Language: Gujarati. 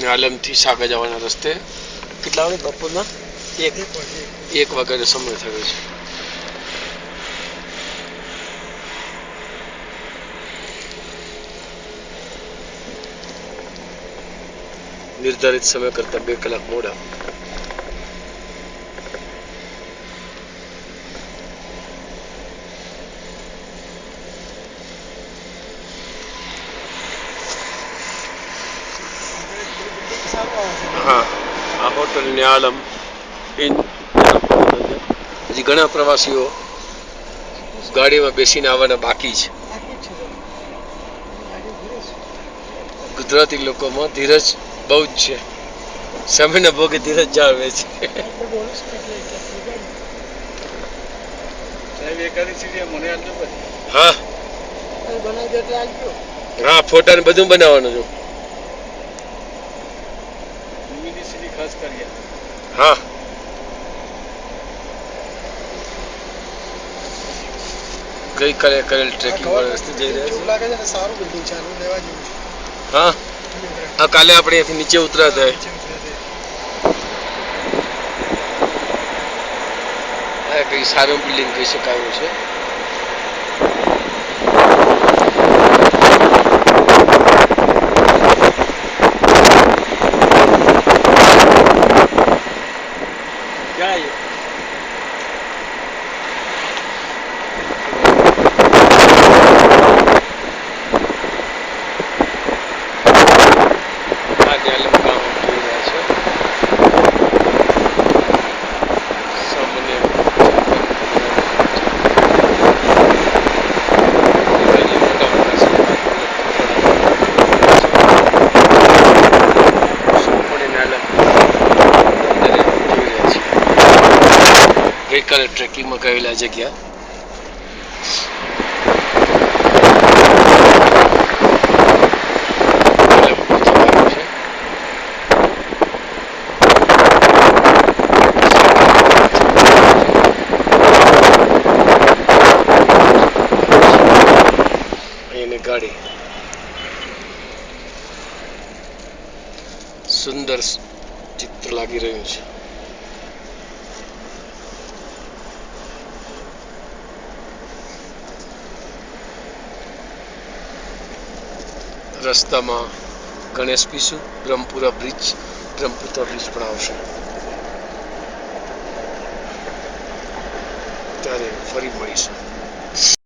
આલમથી સાગા જવાના રસ્તે કેટલા વાગે બપોરના 1 વાગ્યાનો સમય થયો છે. નિર્ધારિત સમય કરતા 2 કલાક મોડા. હા, આ હોટલ ને આલમ ઇન. હજી ઘણા પ્રવાસીઓ ગાડીમાં બેસીને આવવાના બાકી છે. ગુજરાતી લોકોમાં ધીરજ બહુ જ છે. સમયના ભોગે ધીરજ જાળવે છે. હા હા, ફોટા ને બધું બનાવવાનું છું. હા, ગઈકાલે કરેલ ટ્રેકિંગ વાળા રસ્તે જઈ રહ્યા છે. હા, કાલે આપણે અહીંથી નીચે ઉતરાતા કઈ સારું બિલ્ડિંગ કહી શકાયું છે. ગઈકાલે ટ્રેકિંગમાં ગયેલા જગ્યા અહીંની ગાડી સુંદર ચિત્ર લાગી રહ્યું છે. રસ્તામાં ગણેશ પીસુ બ્રહ્મપુરા બ્રિજ પણ આવશે. ત્યારે ફરી મળીશું.